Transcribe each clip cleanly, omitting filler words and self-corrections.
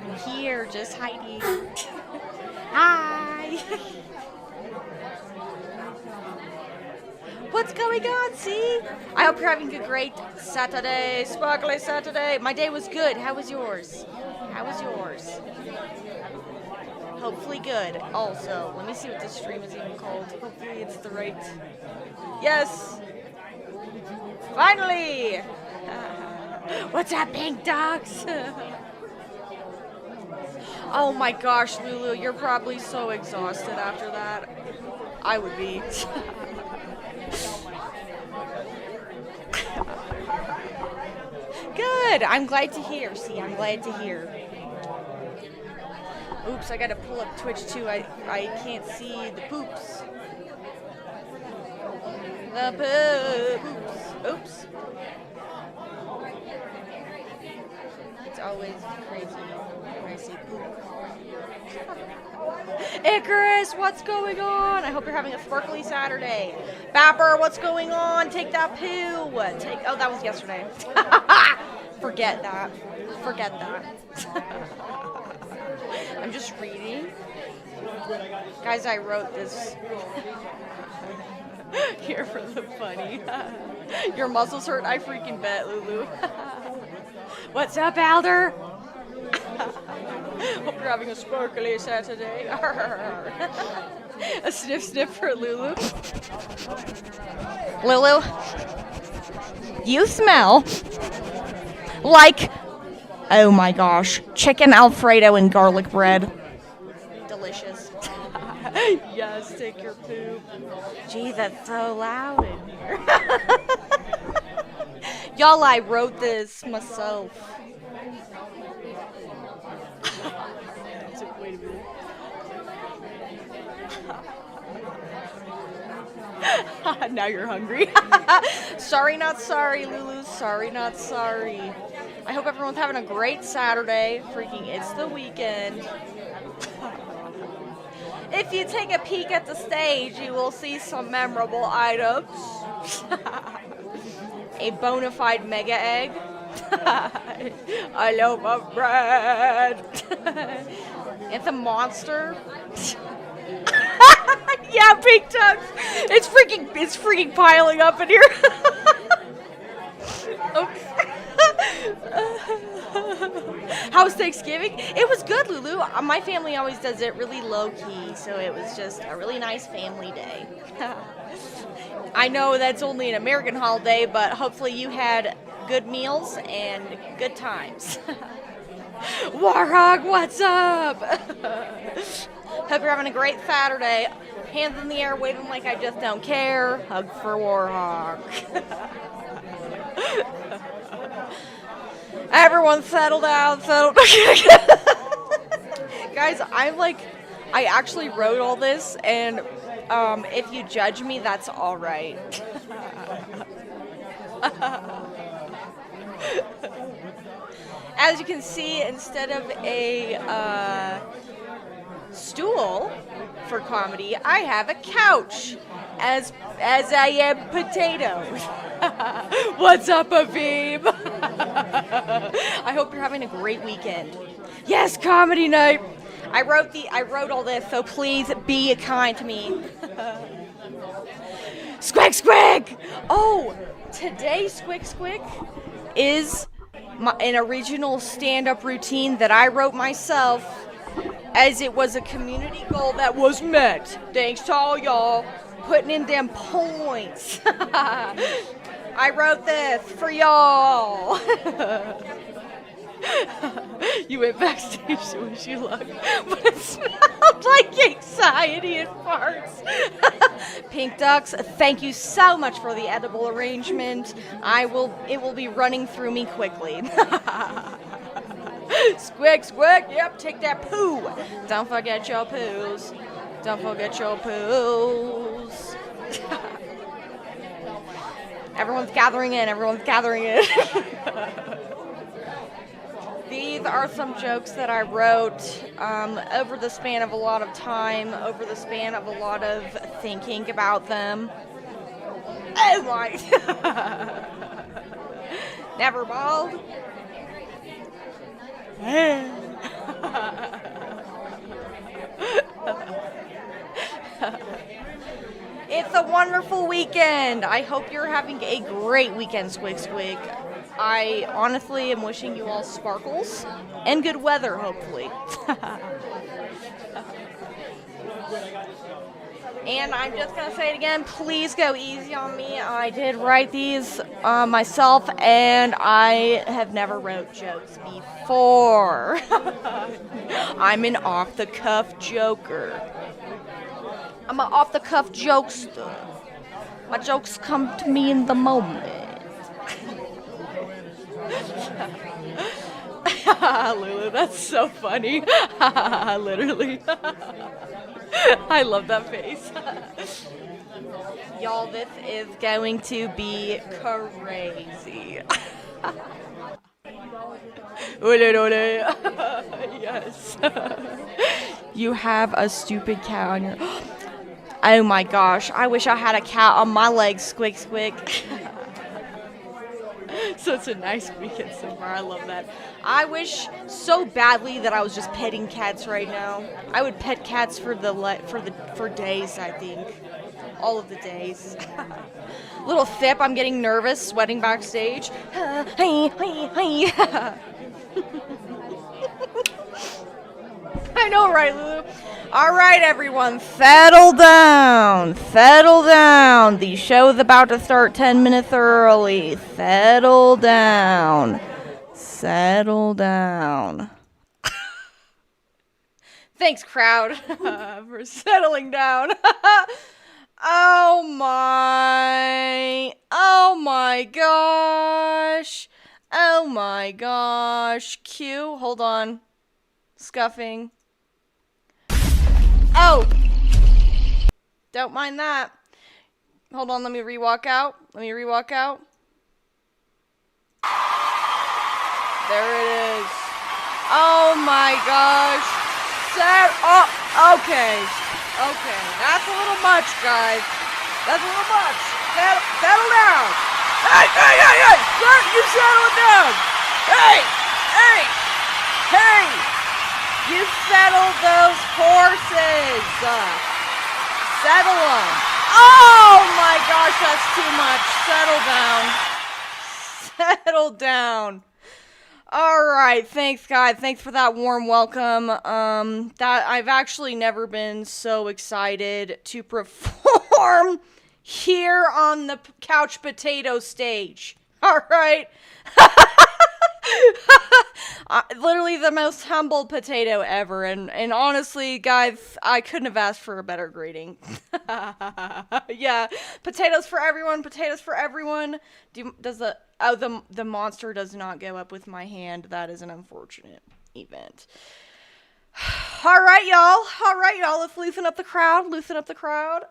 I'm here, just hiding. Hi. What's going on, see? I hope you're having a great Saturday, sparkly Saturday. My day was good. How was yours? How was yours? Hopefully good. Also, let me see what this stream is even called. Hopefully it's the right... Yes! Finally! What's up, pink dogs? Oh my gosh, Lulu, you're probably so exhausted after that. I would be. Good. I'm glad to hear. See, I'm glad to hear. Oops, I gotta pull up Twitch too. I can't see the poops. The poops. Oops. It's always crazy when I say poop. Icarus, what's going on? I hope you're having a sparkly Saturday. Bapper, what's going on? Take that poo. Oh, that was yesterday. Forget that. Forget that. I'm just reading. Guys, I wrote this here for the funny. Your muscles hurt? I freaking bet, Lulu. What's up, Alder? Hope you're having a sparkly Saturday. A sniff sniff for Lulu. Lulu, you smell like, oh my gosh, chicken Alfredo and garlic bread. Delicious. Yes, take your poop. Gee, that's so loud in here. Y'all, I wrote this myself. Wait a minute. Now you're hungry. Sorry, not sorry, Lulu. Sorry, not sorry. I hope everyone's having a great Saturday. Freaking, it's the weekend. If you take a peek at the stage, you will see some memorable items. A bona fide mega egg. I love my bread. It's a monster. Yeah, pink tucks. It's freaking piling up in here. Oops. How was Thanksgiving? It was good, Lulu. My family always does it really low-key, so it was just a really nice family day. I know that's only an American holiday, but hopefully you had good meals and good times. Warhog, what's up? Hope you're having a great Saturday. Hands in the air, waving like I just don't care. Hug for Warhog. Everyone settle down, settle down. Guys, I actually wrote all this, and if you judge me, that's all right. As you can see, instead of a stool for comedy, I have a couch, as I am potatoes. What's up, Aviv? I hope you're having a great weekend. Yes, comedy night. I wrote all this, so please be kind to me. Squick, squick! Oh, today, Squick, squick is an original stand-up routine that I wrote myself, as it was a community goal that was met. Thanks to all y'all putting in them points. I wrote this for y'all. You went backstage to wish you luck, but it smelled like a parts. Pink ducks, thank you so much for the edible arrangement. It will be running through me quickly. Squick, squick, yep, take that poo. Don't forget your poos. Don't forget your poos. Everyone's gathering in, everyone's gathering in. These are some jokes that I wrote over the span of a lot of time, over the span of a lot of thinking about them. Oh my! Never bald. It's a wonderful weekend. I hope you're having a great weekend, Squig Squig. I honestly am wishing you all sparkles and good weather, hopefully. And I'm just going to say it again, please go easy on me. I did write these myself, and I have never wrote jokes before. I'm an off-the-cuff joker. I'm an off-the-cuff jokester. My jokes come to me in the moment. Lulu, that's so funny. Literally. I love that face. Y'all, this is going to be crazy. Ole, ole. Yes. You have a stupid cat on your... Oh my gosh, I wish I had a cat on my legs, squig squig. Such a nice weekend so far, I love that. I wish so badly that I was just petting cats right now. I would pet cats for days, I think. All of the days. Little sip, I'm getting nervous, sweating backstage. I know, right, Lulu? All right, everyone, settle down. Settle down. The show's about to start 10 minutes early. Settle down. Settle down. Thanks, crowd, for settling down. Oh my gosh. Oh my gosh. Q, hold on. Scuffing. Oh! Don't mind that. Hold on, let me re-walk out. There it is. Oh my gosh. Okay. Okay. That's a little much, guys. That's a little much. Settle down. Hey! You settle it down. Hey! You settle those horses. Settle them. Oh my gosh, that's too much. Settle down. All right, thanks, guys. Thanks for that warm welcome. That I've actually never been so excited to perform here on the Couch Potato stage. All right. Literally the most humble potato ever, and honestly, guys, I couldn't have asked for a better greeting. Yeah, potatoes for everyone. The monster does not go up with my hand. That is an unfortunate event. All right, y'all. Let's loosen up the crowd.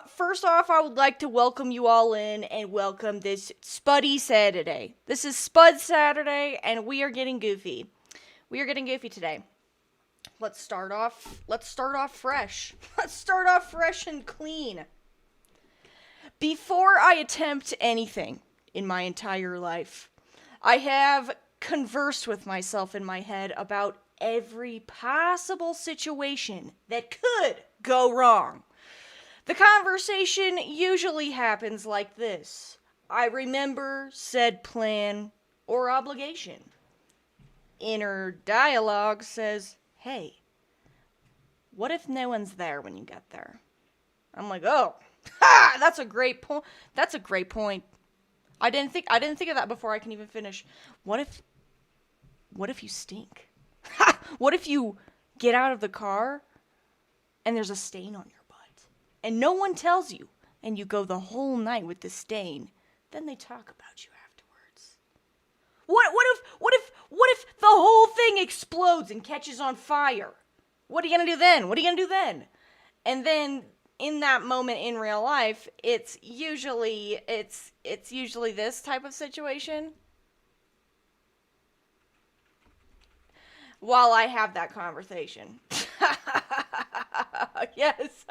First off, I would like to welcome you all in and welcome this Spuddy Saturday. This is Spud Saturday, and we are getting goofy. Today. Let's start off fresh. Let's start off fresh and clean. Before I attempt anything in my entire life, I have conversed with myself in my head about every possible situation that could go wrong. The conversation usually happens like this. I remember said plan or obligation. Inner dialogue says, hey, what if no one's there when you get there? I'm like, oh, that's a great point. I didn't think of that before I can even finish. What if you stink? What if you get out of the car and there's a stain on your butt, and no one tells you, and you go the whole night with the stain, then they talk about you afterwards. What if the whole thing explodes and catches on fire? What are you gonna do then? And then in that moment in real life, it's usually this type of situation. While I have that conversation. Yes.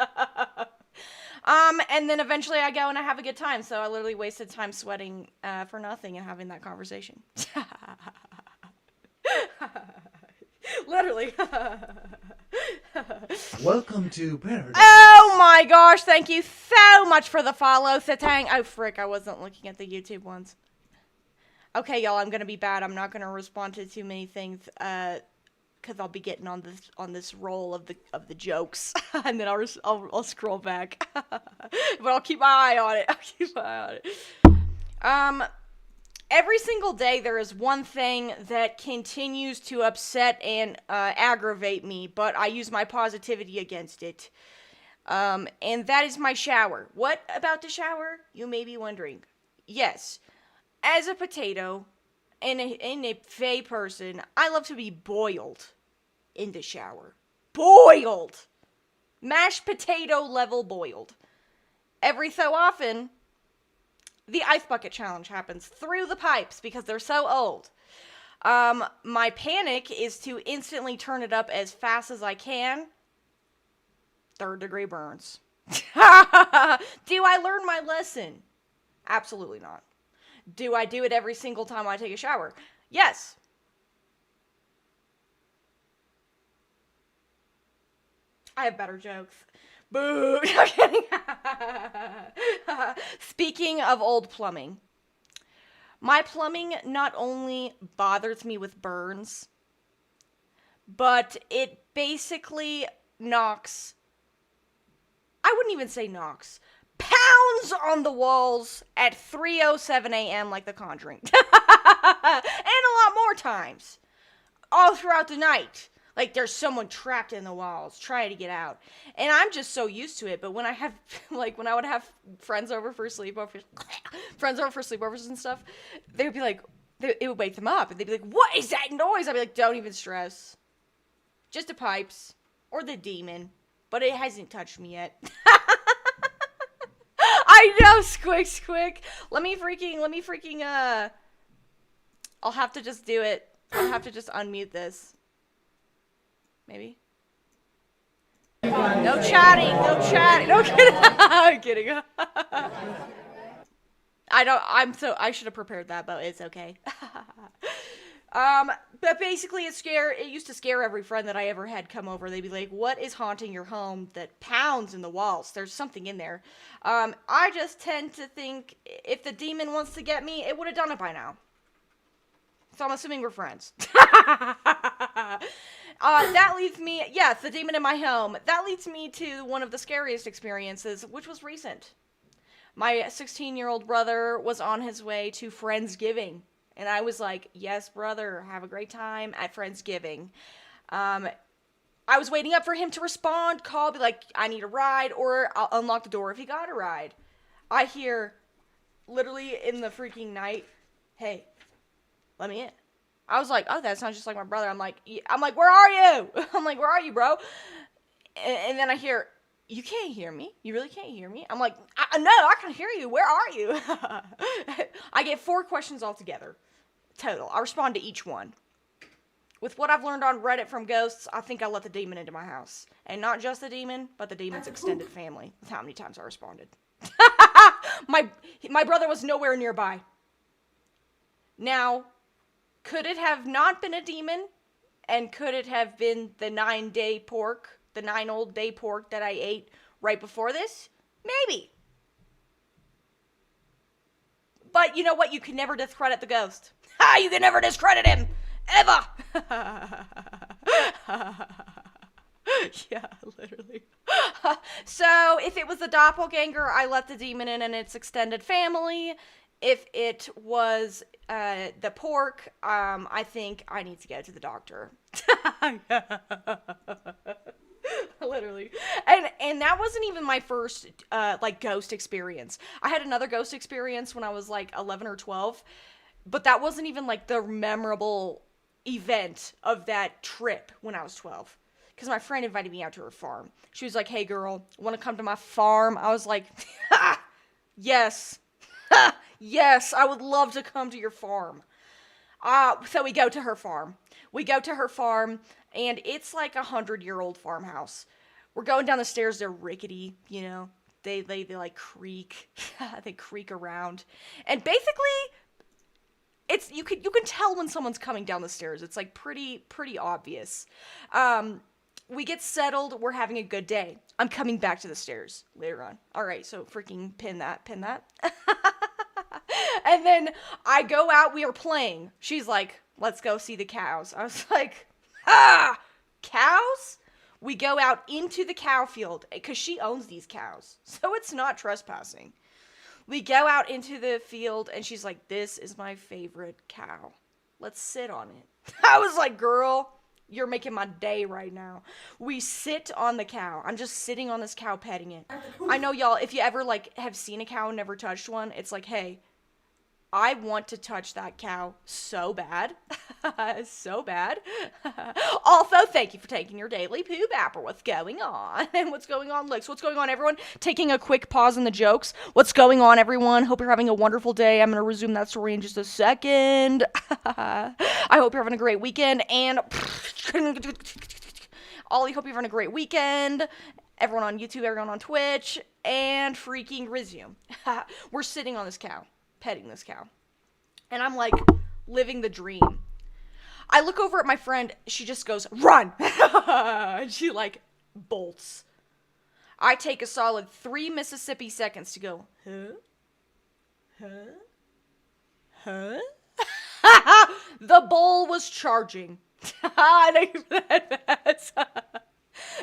And then eventually I go and I have a good time. So I literally wasted time sweating for nothing and having that conversation. Literally. Welcome to paradise. Oh my gosh, thank you so much for the follow, Satang. Oh frick, I wasn't looking at the YouTube ones. Okay, y'all, I'm gonna be bad. I'm not gonna respond to too many things, because I'll be getting on this roll of the jokes, and then I'll scroll back. But I'll keep my eye on it. Every single day there is one thing that continues to upset and aggravate me, but I use my positivity against it. And that is my shower. What about the shower? You may be wondering. Yes, as a potato and a fey person, I love to be boiled in the shower. Boiled! Mashed potato level boiled. Every so often, the ice bucket challenge happens through the pipes because they're so old. My panic is to instantly turn it up as fast as I can. 3rd-degree burns. Do I learn my lesson? Absolutely not. Do I do it every single time I take a shower? Yes. I have better jokes. Boo! I'm kidding. Speaking of old plumbing, my plumbing not only bothers me with burns, but it basically knocks, I wouldn't even say knocks, pounds on the walls at 3:07 a.m. like The Conjuring. And a lot more times. All throughout the night. Like there's someone trapped in the walls trying to get out. And I'm just so used to it. But when I have, like when I would have friends over for sleepovers and stuff, they would be like, it would wake them up. And they'd be like, what is that noise? I'd be like, don't even stress. Just the pipes. Or the demon. But it hasn't touched me yet. I know, squick. Let me freaking, I'll have to just do it. I'll have to just unmute this. Maybe? No chatting. No kidding. I'm kidding. I should have prepared that, but it's okay. But basically it used to scare every friend that I ever had come over. They'd be like, what is haunting your home that pounds in the walls? There's something in there. I just tend to think if the demon wants to get me, it would have done it by now. So I'm assuming we're friends. That leads me, yes, the demon in my home. That leads me to one of the scariest experiences, which was recent. My 16-year-old brother was on his way to Friendsgiving. And I was like, yes, brother, have a great time at Friendsgiving. I was waiting up for him to respond, call, be like, I need a ride, or I'll unlock the door if he got a ride. I hear, literally in the freaking night, hey, let me in. I was like, oh, that sounds just like my brother. I'm like, where are you? I'm like, where are you, bro? And then I hear, you can't hear me. You really can't hear me. I'm like, no, I can hear you. Where are you? I get 4 questions altogether, total. I respond to each one. With what I've learned on Reddit from ghosts, I think I let the demon into my house. And not just the demon, but the demon's extended family. That's how many times I responded. My brother was nowhere nearby. Now, could it have not been a demon? And could it have been the 9-day pork, the 9-old-day pork that I ate right before this? Maybe. But you know what? You can never discredit the ghost. Ha! You can never discredit him! Ever! Yeah, literally. So, if it was the doppelganger, I let the demon in and its extended family. If it was the pork, I think I need to go to the doctor. Literally. And that wasn't even my first, like, ghost experience. I had another ghost experience when I was, like, 11 or 12, but that wasn't even, like, the memorable event of that trip when I was 12. Because my friend invited me out to her farm. She was like, hey, girl, want to come to my farm? I was like, ha! Yes. Ha! Yes, I would love to come to your farm. So we go to her farm. And it's like 100-year-old farmhouse. We're going down the stairs. They're rickety, you know. They like creak. They creak around. And basically, it's you can tell when someone's coming down the stairs. It's like pretty obvious. We get settled. We're having a good day. I'm coming back to the stairs later on. All right, so freaking pin that. And then I go out. We are playing. She's like, let's go see the cows. I was like, cows? We go out into the cow field because she owns these cows. So it's not trespassing. We go out into the field and she's like, this is my favorite cow. Let's sit on it. I was like, girl, you're making my day right now. We sit on the cow. I'm just sitting on this cow petting it. I know y'all, if you ever like have seen a cow and never touched one, it's like, hey, I want to touch that cow so bad. So bad. Also, thank you for taking your daily poop app, or what's going on? And what's going on, Lex? What's going on, everyone? Taking a quick pause in the jokes. What's going on, everyone? Hope you're having a wonderful day. I'm going to resume that story in just a second. I hope you're having a great weekend. And Ollie, hope you're having a great weekend. Everyone on YouTube, everyone on Twitch. And freaking resume. We're sitting on this cow. Petting this cow. And I'm like living the dream. I look over at my friend. She just goes, run. And she like bolts. I take a solid 3 Mississippi seconds to go, huh? The bull was charging.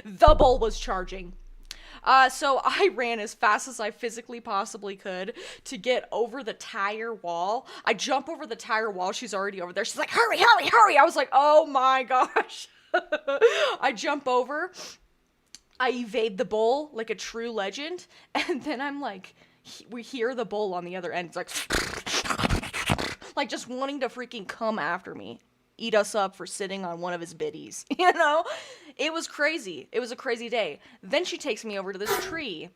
The bull was charging. So I ran as fast as I physically possibly could to get over the tire wall. I jump over the tire wall. She's already over there. She's like, hurry. I was like, oh my gosh. I jump over. I evade the bull like a true legend. And then I'm like, we hear the bull on the other end. It's like just wanting to freaking come after me. Eat us up for sitting on one of his biddies, you know? It was crazy. It was a crazy day. Then she takes me over to this tree.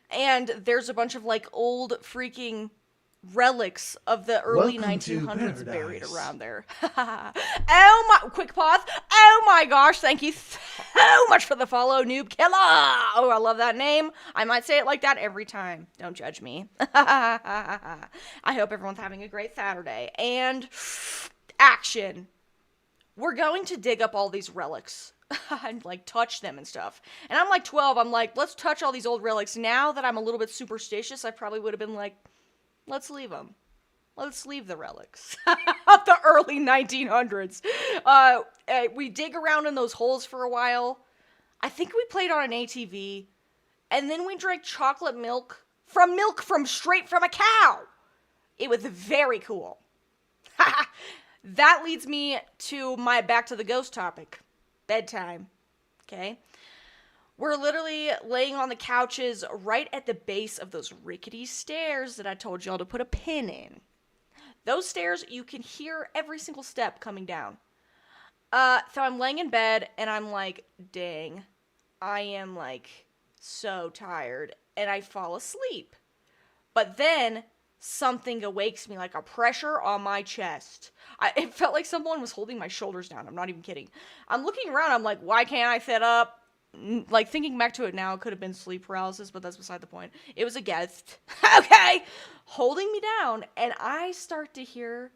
And there's a bunch of, like, old freaking relics of the early 1900s buried around there. Oh my, quick pause. Oh my gosh, thank you so much for the follow, Noob Killer. Oh, I love that name. I might say it like that every time. Don't judge me. I hope everyone's having a great Saturday. And action. We're going to dig up all these relics and like touch them and stuff. And I'm like 12. I'm like, let's touch all these old relics. Now that I'm a little bit superstitious, I probably would have been like, let's leave them. Let's leave the relics of the early 1900s. We dig around in those holes for a while. I think we played on an ATV. And then we drank chocolate milk from straight from a cow. It was very cool. That leads me to my back to the ghost topic. Bedtime. Okay? We're literally laying on the couches right at the base of those rickety stairs that I told y'all to put a pin in. Those stairs, you can hear every single step coming down. So I'm laying in bed and I'm like, dang, I am like so tired, and I fall asleep. But then something awakes me, like a pressure on my chest. It felt like someone was holding my shoulders down. I'm not even kidding. I'm looking around. I'm like, why can't I sit up? Like, thinking back to it now, it could have been sleep paralysis, but that's beside the point. It was a guest, okay, holding me down, and I start to hear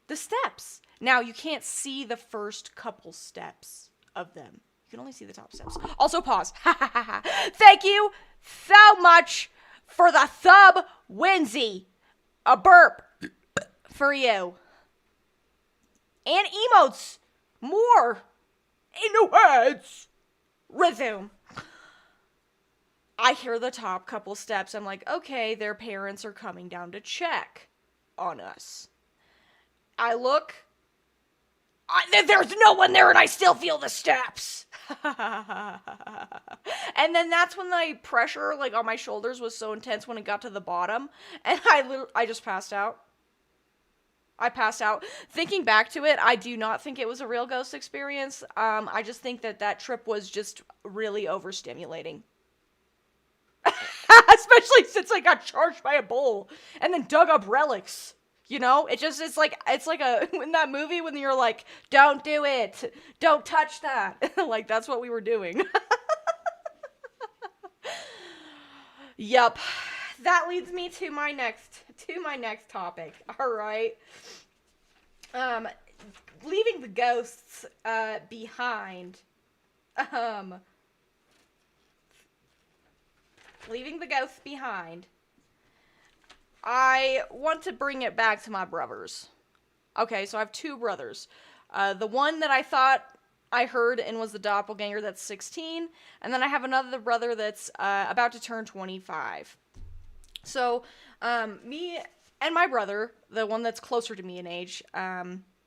the steps. Now, you can't see the first couple steps of them. You can only see the top steps. Also, pause. Thank you so much for the sub, Winsy. A burp for you. And emotes. More. In the heads. Resume. I hear the top couple steps. I'm like, okay, their parents are coming down to check on us. I look. There's no one there, and I still feel the steps. And then that's when the pressure, like, on my shoulders was so intense when it got to the bottom, and I just passed out. I passed out. Thinking back to it, I do not think it was a real ghost experience. I just think that trip was just really overstimulating. Especially since I got charged by a bull and then dug up relics. You know, it's like a in that movie when you're like, don't do it, don't touch that. Like, that's what we were doing. Yup. That leads me to my next topic. All right. Leaving the ghosts behind. Leaving the ghosts behind. I want to bring it back to my brothers. Okay, so I have two brothers. The one that I thought I heard and was the doppelganger, that's 16. And then I have another brother that's about to turn 25. So, me and my brother, the one that's closer to me in age,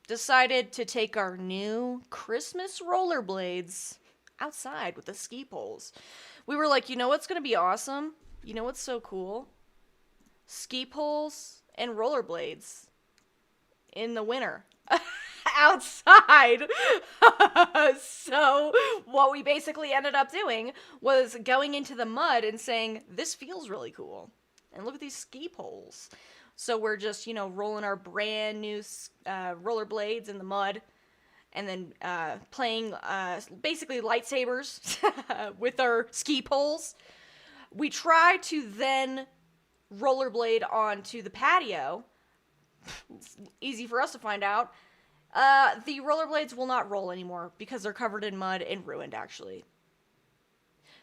decided to take our new Christmas rollerblades outside with the ski poles. We were like, you know what's going to be awesome? You know what's so cool? Ski poles and rollerblades in the winter outside. So what we basically ended up doing was going into the mud and saying, this feels really cool. And look at these ski poles. So we're just, rolling our brand new rollerblades in the mud and then playing basically lightsabers with our ski poles. We try to then rollerblade onto the patio. It's easy for us to find out. The rollerblades will not roll anymore because they're covered in mud and ruined, actually.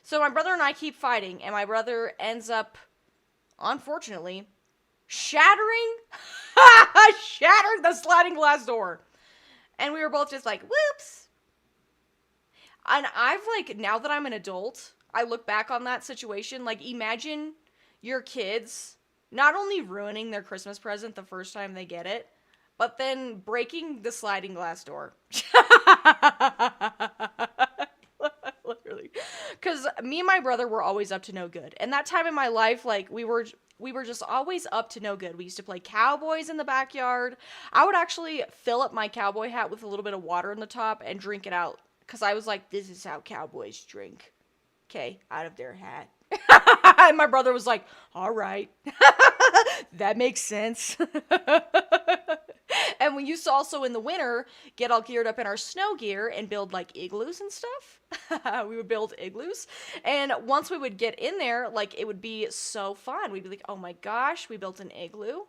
So my brother and I keep fighting, and my brother ends up, unfortunately, shattering the sliding glass door. And we were both just like, whoops. And I've, now that I'm an adult, I look back on that situation, imagine your kids not only ruining their Christmas present the first time they get it, but then breaking the sliding glass door. Literally. Because me and my brother were always up to no good. And that time in my life, we were just always up to no good. We used to play cowboys in the backyard. I would actually fill up my cowboy hat with a little bit of water in the top and drink it out. Because I was like, this is how cowboys drink. Okay, out of their hat. And my brother was like, all right. That makes sense. And we used to also in the winter get all geared up in our snow gear and build igloos and stuff. We would build igloos. And once we would get in there, it would be so fun. We'd be like, oh my gosh, we built an igloo.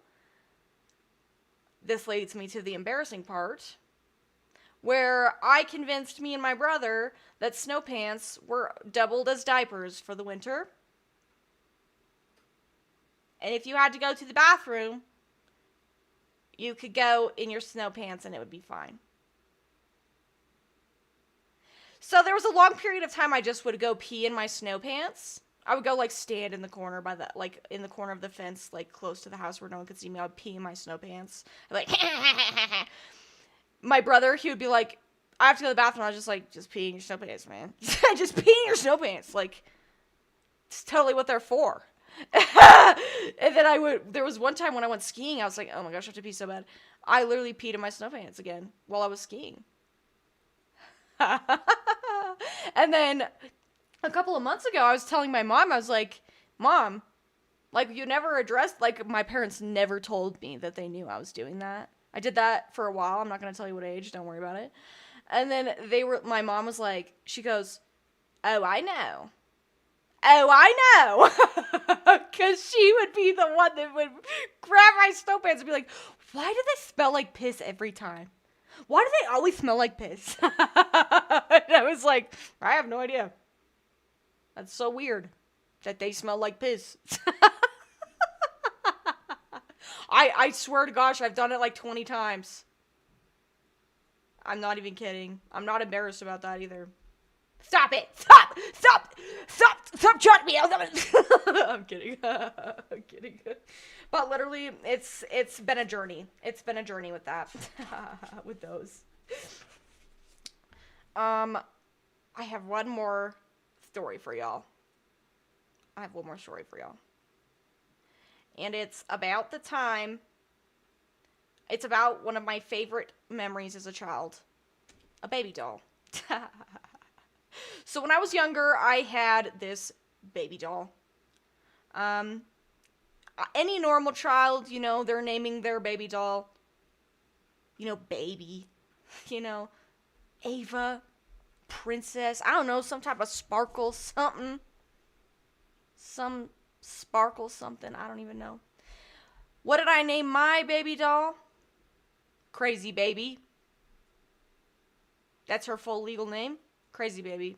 This leads me to the embarrassing part, where I convinced me and my brother that snow pants were doubled as diapers for the winter. And if you had to go to the bathroom, you could go in your snow pants and it would be fine. So there was a long period of time I just would go pee in my snow pants. I would go stand in the corner by the in the corner of the fence, close to the house where no one could see me. I would pee in my snow pants. I'd be like, my brother, he would be like, I have to go to the bathroom. I was just like, just pee in your snow pants, man. Just pee in your snow pants. It's totally what they're for. And then there was one time when I went skiing, I was like, oh my gosh, I have to pee so bad. I literally peed in my snow pants again while I was skiing. And then a couple of months ago, I was telling my mom, I was like, Mom, you never addressed, my parents never told me that they knew I was doing that. I did that for a while. I'm not going to tell you what age. Don't worry about it. And then my mom was like, she goes, oh, I know. Oh, I know. Because she would be the one that would grab my snow pants and be like, why do they smell like piss every time? Why do they always smell like piss? And I was like, I have no idea. That's so weird that they smell like piss. I swear to gosh, I've done it 20 times. I'm not even kidding. I'm not embarrassed about that either. Stop it! Stop judging me! I'm kidding. I'm kidding. But literally, it's been a journey. It's been a journey with that. With those. I have one more story for y'all. I have one more story for y'all. And it's about the time. It's about one of my favorite memories as a child. A baby doll. So when I was younger, I had this baby doll. Any normal child, you know, they're naming their baby doll, you know, baby, you know, Ava, princess, I don't know, some type of sparkle something. Some sparkle something, I don't even know. What did I name my baby doll? Crazy Baby. That's her full legal name. Crazy Baby.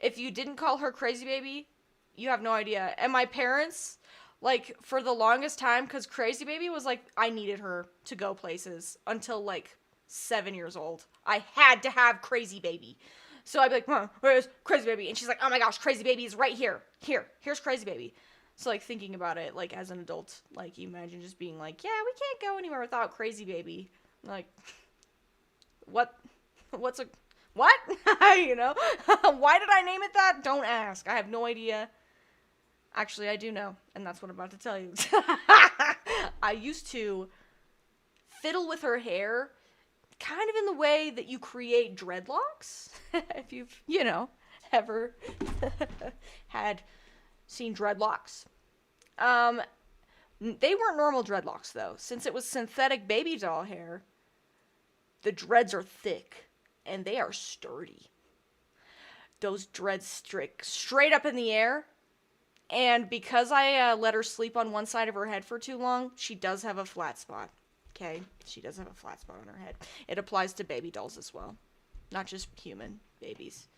If you didn't call her Crazy Baby, you have no idea. And my parents, like, for the longest time, because Crazy Baby was like, I needed her to go places until, like, 7 years old. I had to have Crazy Baby. So I'd be like, Mom, where's Crazy Baby? And she's like, oh my gosh, Crazy Baby is right here. Here's Crazy Baby. So, like, thinking about it, like, as an adult, like, you imagine just being like, yeah, we can't go anywhere without Crazy Baby. Like, what? You know? Why did I name it that? Don't ask. I have no idea. Actually, I do know, and that's what I'm about to tell you. I used to fiddle with her hair, kind of in the way that you create dreadlocks. If you've, you know, ever had seen dreadlocks. They weren't normal dreadlocks, though. Since it was synthetic baby doll hair, the dreads are thick, and they are sturdy. Those dreads stick straight up in the air, and because I let her sleep on one side of her head for too long, she does have a flat spot. Okay? She does have a flat spot on her head. It applies to baby dolls as well. Not just human babies.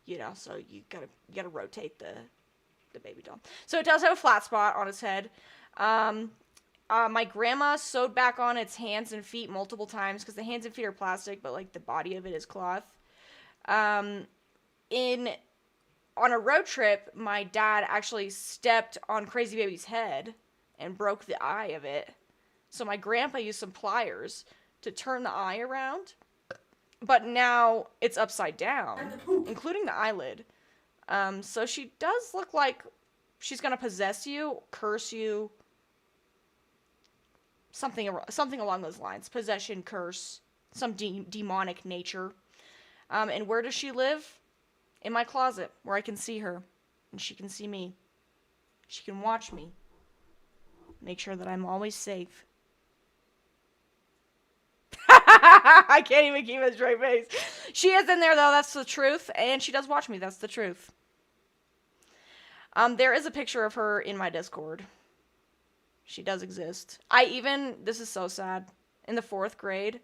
You know, so you gotta rotate the baby doll. So it does have a flat spot on its head. My grandma sewed back on its hands and feet multiple times because the hands and feet are plastic, but like the body of it is cloth. On a road trip, my dad actually stepped on Crazy Baby's head and broke the eye of it. So my grandpa used some pliers to turn the eye around, but now it's upside down, including the eyelid. So she does look like she's gonna possess you, curse you, something along those lines. Possession, curse, some demonic nature. And where does she live? In my closet, where I can see her, and she can see me. She can watch me. Make sure that I'm always safe. I can't even keep a straight face. She is in there, though, that's the truth, and she does watch me, that's the truth. There is a picture of her in my Discord. She does exist. This is so sad, in the 4th grade,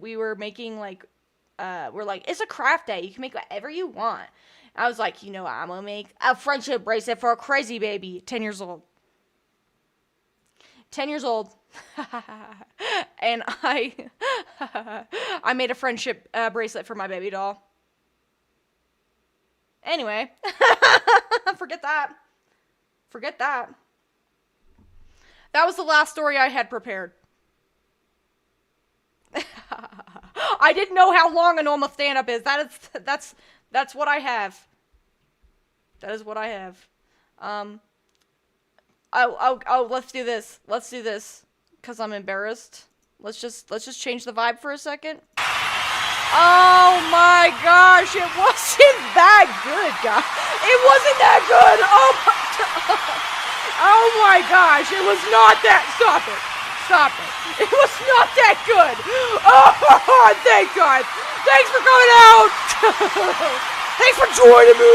we were making, like, we're like, it's a craft day, you can make whatever you want. I was like, you know what, I'm gonna make a friendship bracelet for a Crazy Baby. 10 years old. 10 years old. And I made a friendship bracelet for my baby doll. Anyway. Forget that. That was the last story I had prepared. I didn't know how long a normal stand-up is. That's what I have. That is what I have. Let's do this. Cause I'm embarrassed. Let's just change the vibe for a second. Oh my gosh, it wasn't that good, guys. It wasn't that good. Oh my gosh, it was not that. Stop it. It was not that good. Oh, thank God. Thanks for coming out. Thanks for joining me.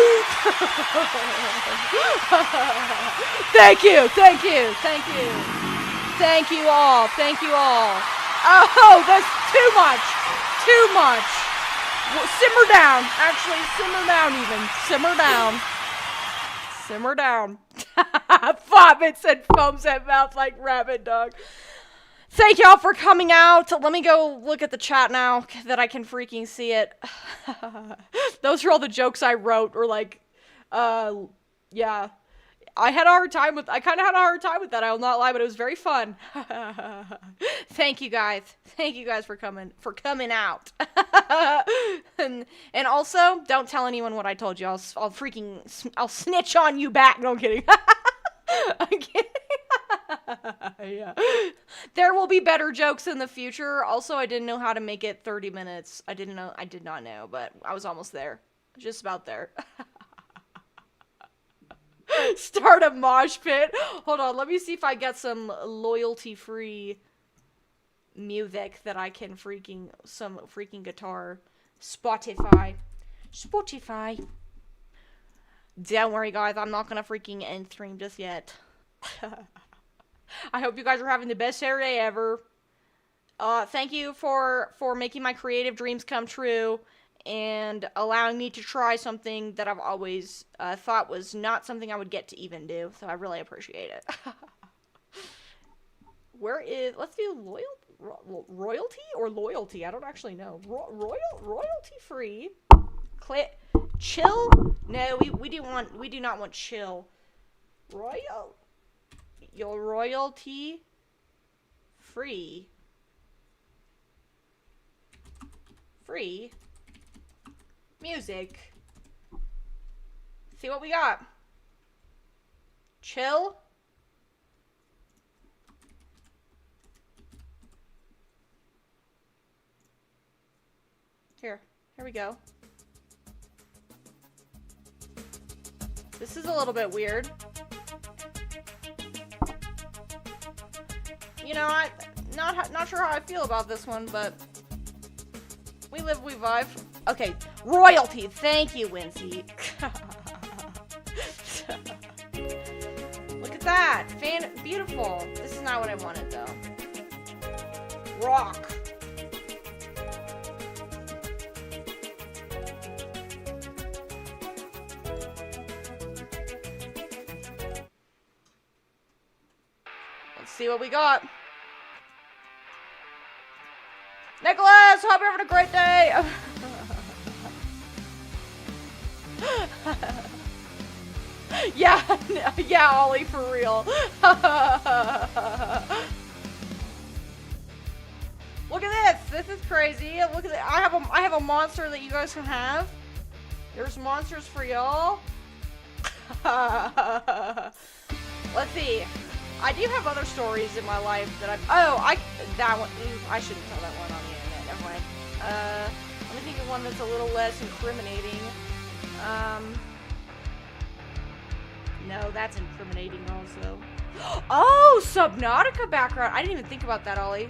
Thank you all. Oh, that's too much. Simmer down. Actually, simmer down. Vomits and foams at mouth like rabbit dog. Thank y'all for coming out. Let me go look at the chat now that I can freaking see it. Those are all the jokes I wrote, or like, yeah. I kind of had a hard time with that, I'll not lie, but it was very fun. Thank you guys. Thank you guys for coming out. and also, don't tell anyone what I told you. I'll snitch on you back. No, I'm kidding. I'm kidding. Yeah. There will be better jokes in the future. Also, I didn't know how to make it 30 minutes. I did not know, but I was almost there. Just about there. Start a mosh pit. Hold on, let me see if I get some loyalty-free music that I can some freaking guitar. Spotify. Don't worry, guys, I'm not gonna freaking end stream just yet. I hope you guys are having the best Saturday ever. Thank you for making my creative dreams come true and allowing me to try something that I've always thought was not something I would get to even do. So I really appreciate it. Let's do royalty or loyalty? I don't actually know. Royalty free. Chill? No, we do not want chill. Your royalty free. Music. See what we got. Chill. Here we go. This is a little bit weird. You know, I'm not sure how I feel about this one, but we live, we vibe. Okay, royalty. Thank you, Wincy. Look at that. Beautiful. This is not what I wanted, though. Rock. Let's see what we got. Nicholas, hope you're having a great day. yeah, Ollie, for real. Look at this. This is crazy. Look at it. I have a monster that you guys can have. There's monsters for y'all. Let's see. I do have other stories in my life that that one. I shouldn't tell that one on the internet. Never mind. Let me think of one that's a little less incriminating. No, that's incriminating also. Oh, Subnautica background. I didn't even think about that, Ollie.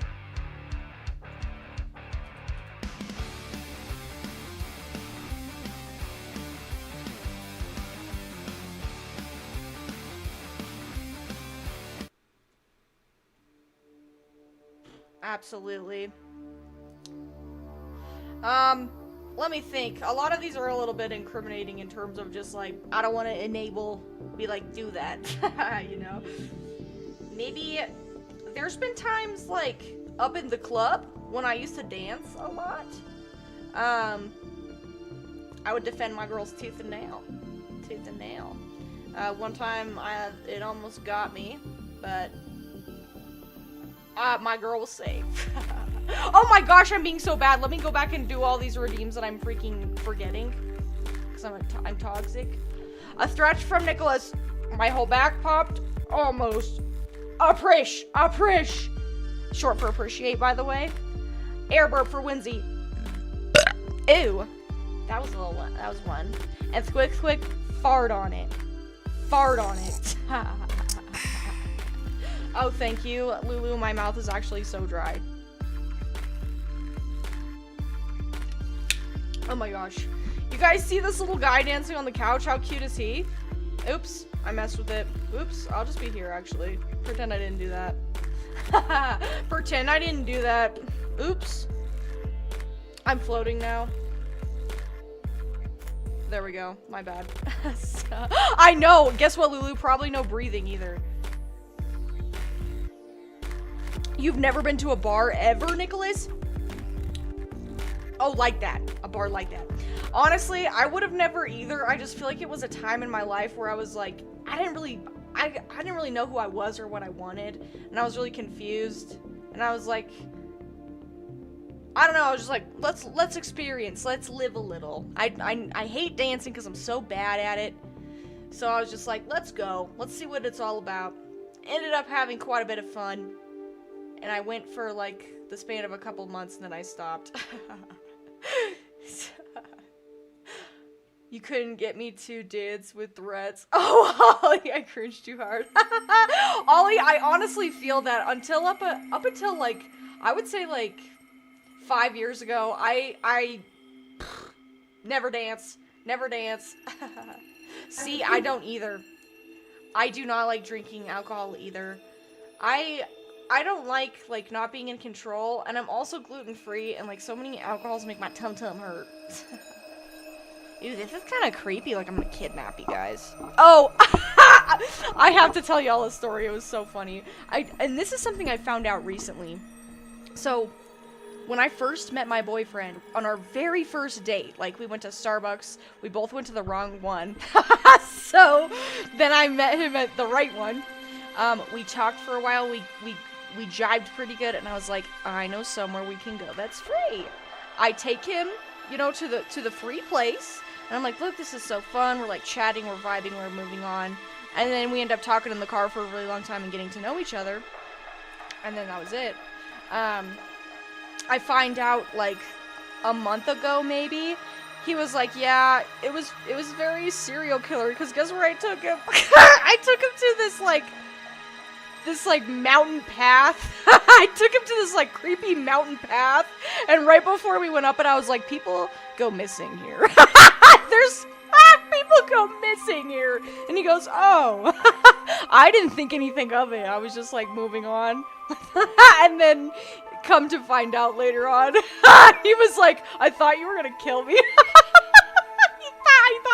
Absolutely. Let me think. A lot of these are a little bit incriminating in terms of just like, I don't want to be like, do that, you know? Maybe there's been times like up in the club when I used to dance a lot. I would defend my girl's tooth and nail. One time it almost got me, but my girl was safe. Oh my gosh, I'm being so bad. Let me go back and do all these redeems that I'm freaking forgetting. Because I'm toxic. A stretch from Nicholas. My whole back popped. Almost. Appreciate. Short for appreciate, by the way. Air burp for Winsy. Ew. That was a little one. That was one. And squick, fart on it. Oh, thank you, Lulu. My mouth is actually so dry. Oh my gosh. You guys see this little guy dancing on the couch? How cute is he? Oops, I messed with it. Oops, I'll just be here, actually. Pretend I didn't do that. Pretend I didn't do that. Oops. I'm floating now. There we go. My bad. I know. Guess what, Lulu? Probably no breathing either. You've never been to a bar ever, Nicholas? Oh, like that. A bar like that. Honestly, I would have never either. I just feel like it was a time in my life where I was like, I didn't really know who I was or what I wanted, and I was really confused, and I was like, I don't know, I was just like, let's experience, let's live a little. I hate dancing because I'm so bad at it, so I was just like, let's go, let's see what it's all about. Ended up having quite a bit of fun, and I went for like the span of a couple months, and then I stopped. You couldn't get me to dance with threats. Oh, Ollie, I cringed too hard. Ollie, I honestly feel that until up until like, I would say like 5 years ago, I never dance. See, I don't either. I do not like drinking alcohol either. I don't like not being in control, and I'm also gluten-free, and like so many alcohols make my tum-tum hurt. Ew, this is kind of creepy, like I'm gonna kidnap you guys. Oh, I have to tell y'all a story, it was so funny. And this is something I found out recently. So, when I first met my boyfriend, on our very first date, like we went to Starbucks, we both went to the wrong one. So, then I met him at the right one. We talked for a while, we jibed pretty good, and I was like, I know somewhere we can go that's free. I take him, you know, to the free place, and I'm like, look, this is so fun, we're like chatting, we're vibing, we're moving on, and then we end up talking in the car for a really long time and getting to know each other, and then that was it. I find out like a month ago maybe, he was like, yeah, it was very serial killer, because guess where I took him? I took him to this mountain path. I took him to this like creepy mountain path, and right before we went up it, I was like, people go missing here. People go missing here. And he goes, oh. I didn't think anything of it. I was just like moving on. And then come to find out later on, he was like, I thought you were gonna kill me. He thought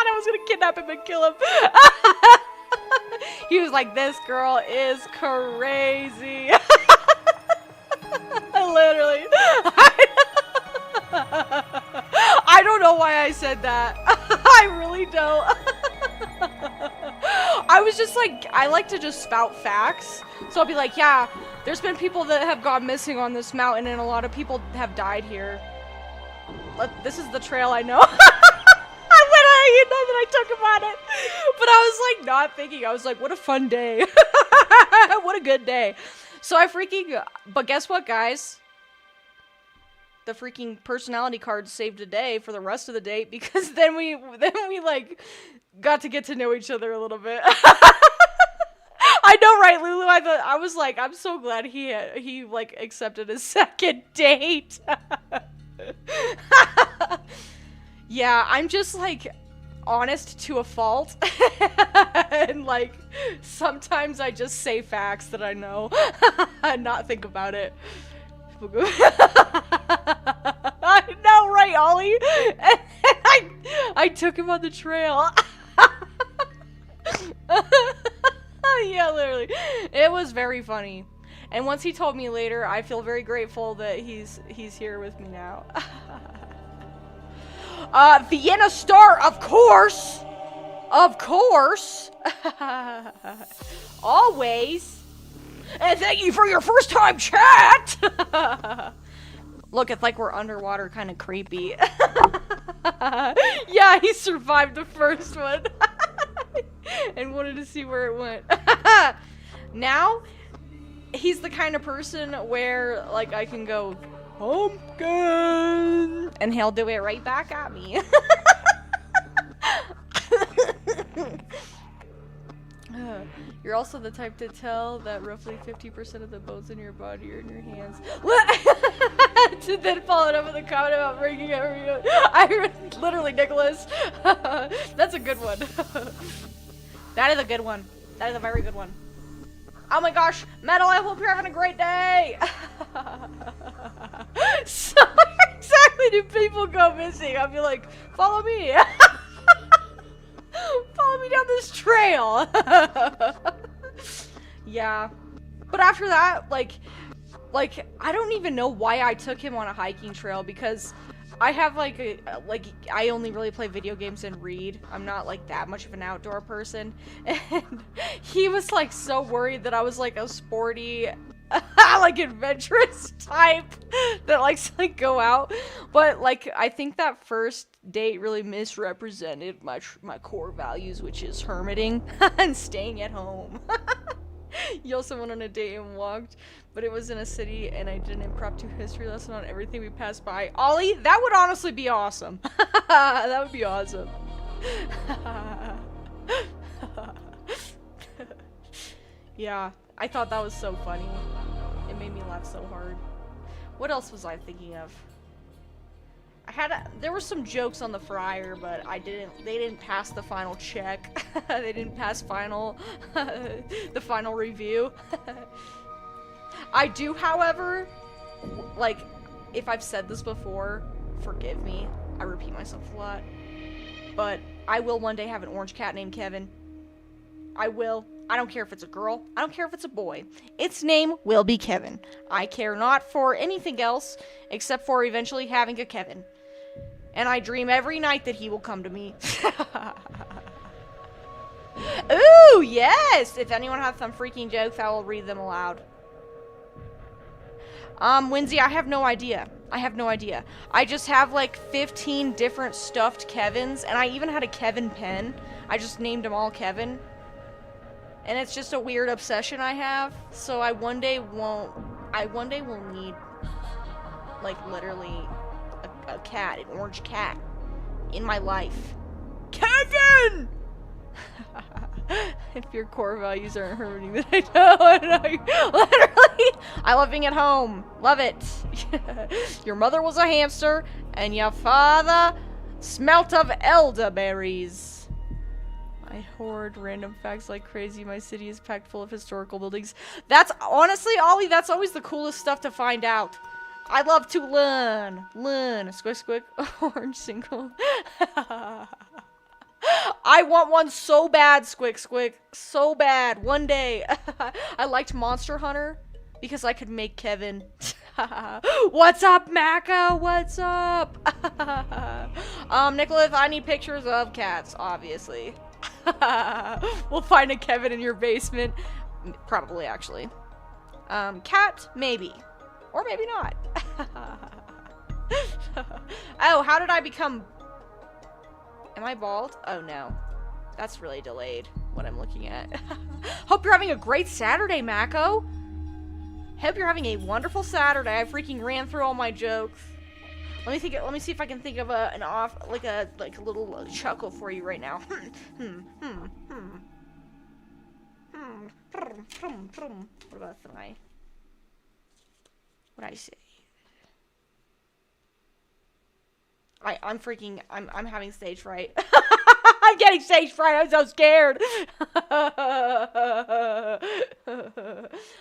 I was gonna kidnap him and kill him. He was like, this girl is crazy. Literally. I don't know why I said that. I really don't. I was just like, I like to just spout facts. So I'll be like, yeah, there's been people that have gone missing on this mountain, and a lot of people have died here. This is the trail I know. You know that I took about it, but I was like not thinking. I was like, what a fun day. What a good day. So but guess what, guys? The freaking personality card saved a day for the rest of the date, because then we like got to get to know each other a little bit. I know, right, Lulu? I was like, I'm so glad he like accepted a second date. Yeah, I'm just like honest to a fault. And like sometimes I just say facts that I know and not think about it. I know, right, Ollie? And I took him on the trail. Yeah, literally. It was very funny. And once he told me later, I feel very grateful that he's here with me now. Vienna Star, of course! Of course! Always! And thank you for your first time chat! Look, it's like we're underwater, kind of creepy. Yeah, he survived the first one. And wanted to see where it went. Now, he's the kind of person where, like, I can go, pumpkin! And he'll do it right back at me. You're also the type to tell that roughly 50% of the bones in your body are in your hands. To then follow it up with a comment about breaking everyone. Literally, Nicholas. That's a good one. That is a good one. That is a very good one. Oh my gosh, Metal, I hope you're having a great day. So exactly do people go missing? I'll be like, follow me. Follow me down this trail. Yeah. But after that, like, I don't even know why I took him on a hiking trail, because I have like I only really play video games and read. I'm not like that much of an outdoor person. And he was like so worried that I was like a sporty like adventurous type that likes to like go out. But like I think that first date really misrepresented my core values, which is hermiting and staying at home. You also went on a date and walked, but it was in a city, and I did an impromptu history lesson on everything we passed by. Ollie, that would honestly be awesome. That would be awesome. Yeah, I thought that was so funny. It made me laugh so hard. What else was I thinking of? There were some jokes on the fryer, but they didn't pass the final check. They didn't pass the final review. I do, however, like, if I've said this before, forgive me. I repeat myself a lot. But I will one day have an orange cat named Kevin. I will. I don't care if it's a girl. I don't care if it's a boy. Its name will be Kevin. I care not for anything else except for eventually having a Kevin. And I dream every night that he will come to me. Ooh, yes! If anyone has some freaking jokes, I will read them aloud. Winsy, I have no idea. I just have like 15 different stuffed Kevins, and I even had a Kevin pen. I just named them all Kevin. And it's just a weird obsession I have. So I one day will need, like, literally a cat, an orange cat, in my life. Kevin! If your core values aren't hurting, then I know. Literally, I love being at home. Love it. Your mother was a hamster, and your father smelt of elderberries. I hoard random facts like crazy. My city is packed full of historical buildings. That's, honestly, Ollie, that's always the coolest stuff to find out. I love to learn. Squick, squick, orange single. I want one so bad, Squick, squick. So bad. One day. I liked Monster Hunter because I could make Kevin. What's up, Maka? What's up? Nicholas, I need pictures of cats, obviously. We'll find a Kevin in your basement. Probably, actually. Cat, maybe. Or maybe not. Oh, how did I become... Am I bald? Oh, no. That's really delayed, what I'm looking at. Hope you're having a great Saturday, Mako. Hope you're having a wonderful Saturday. I freaking ran through all my jokes. Let me see if I can think of a little chuckle for you right now. What about tonight? What'd I say? I'm having stage fright. I'm getting stage fright. I'm so scared.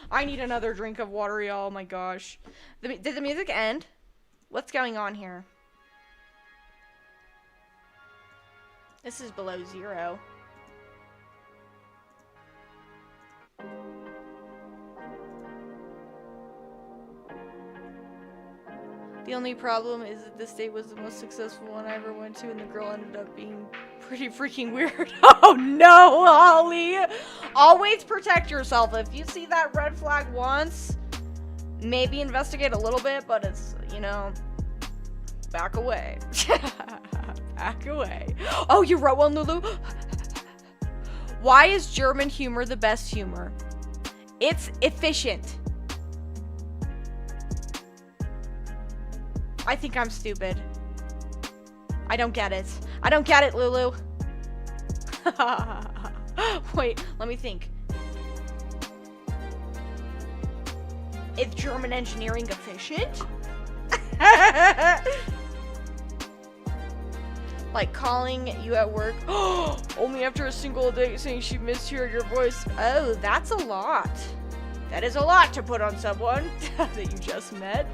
I need another drink of water, y'all. Oh my gosh. Did the music end? What's going on here? This is below 0. The only problem is that this date was the most successful one I ever went to, and the girl ended up being pretty freaking weird. Oh no, Holly! Always protect yourself. If you see that red flag once, maybe investigate a little bit, but it's, you know, back away. Back away. Oh, you wrote one, Lulu? Why is German humor the best humor? It's efficient. I think I'm stupid. I don't get it. I don't get it, Lulu. Wait, let me think. Is German engineering efficient? Like calling you at work only after a single date saying she missed hearing your voice. Oh, that's a lot. That is a lot to put on someone that you just met.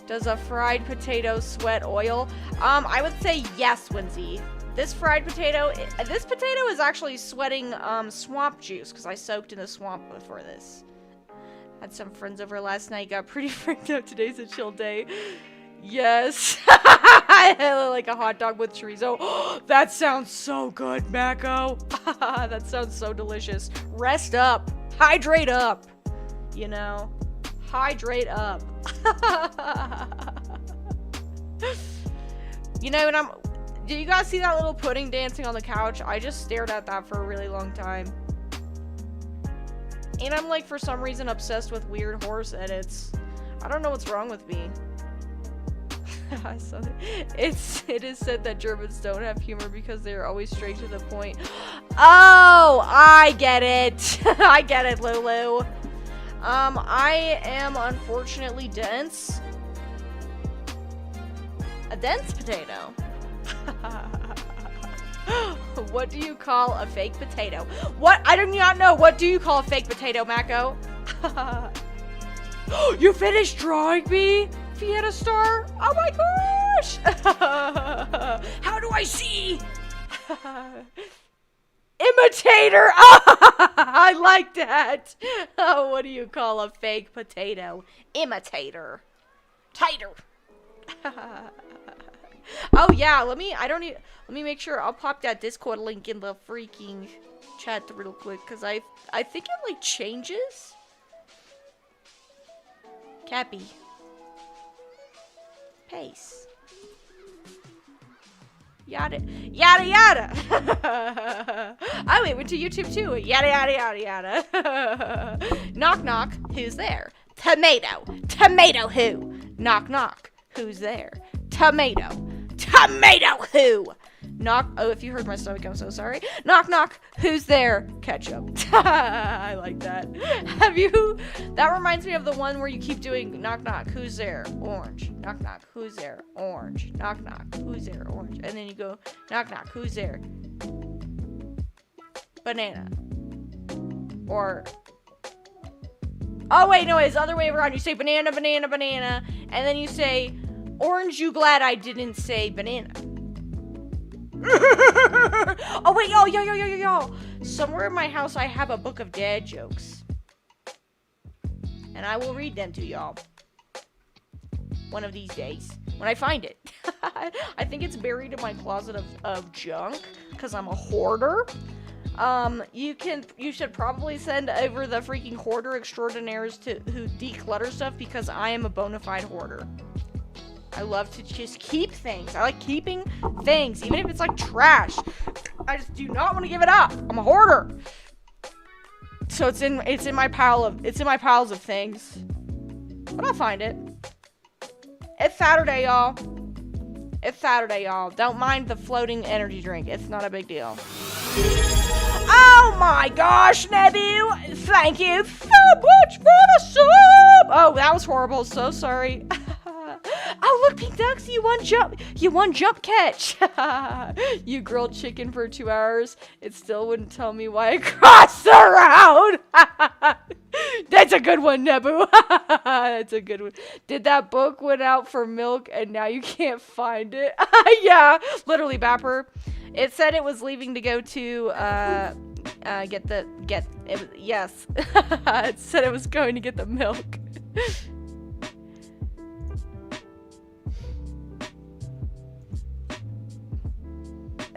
Does a fried potato sweat oil? I would say yes, Winsy. This potato is actually sweating swamp juice because I soaked in the swamp before this. Had some friends over last night. Got pretty freaked out. Today's a chill day. Yes. Like a hot dog with chorizo. That sounds so good, Mako. That sounds so delicious. Rest up. Hydrate up. You know? Hydrate up. You know, and do you guys see that little pudding dancing on the couch? I just stared at that for a really long time. And I'm like, for some reason, obsessed with weird horse edits. I don't know what's wrong with me. It is said that Germans don't have humor because they're always straight to the point. Oh, I get it. I get it, Lulu. I am unfortunately dense. A dense potato. What do you call a fake potato? What? I do not know. What do you call a fake potato, Mako? You finished drawing me, Fiona Star? Oh my gosh! How do I see? Imitator! Oh, I like that. Oh, what do you call a fake potato? Imitator. Tater. Oh yeah, let me make sure. I'll pop that Discord link in the freaking chat real quick, cause I think it like changes. Cappy. Pace. Yada yada yada. Oh, it went to YouTube too. Yada yada yada yada. Knock knock. Who's there? Tomato. Tomato who? Knock knock. Who's there? Tomato. Tomato who? Knock. Oh, if you heard my stomach, I'm so sorry. Knock knock. Who's there? Ketchup. I like that. Have you? That reminds me of the one where you keep doing knock knock. Who's there? Orange. Knock knock. Who's there? Orange. Knock knock. Who's there? Orange. And then you go knock knock. Who's there? Banana. Or. Oh wait, no, it's the other way around. You say banana, banana, banana, and then you say orange. You glad I didn't say banana? Oh wait, yo. Somewhere in my house I have a book of dad jokes. And I will read them to y'all. One of these days. When I find it. I think it's buried in my closet of junk. Because I'm a hoarder. You should probably send over the freaking hoarder extraordinaires who declutter stuff. Because I am a bona fide hoarder. I love to just keep things. I like keeping things, even if it's like trash. I just do not want to give it up. I'm a hoarder. So it's in my piles of things. But I'll find it. It's Saturday, y'all. It's Saturday, y'all. Don't mind the floating energy drink. It's not a big deal. Oh my gosh, nephew! Thank you so much for the sub. Oh, that was horrible. So sorry. Oh, look, Pink Ducks, you won jump catch. You grilled chicken for 2 hours. It still wouldn't tell me why I crossed the road. That's a good one, Nebu. That's a good one. Did that book went out for milk and now you can't find it? Yeah, literally, Bapper. It said it was leaving to go to, yes. It said it was going to get the milk.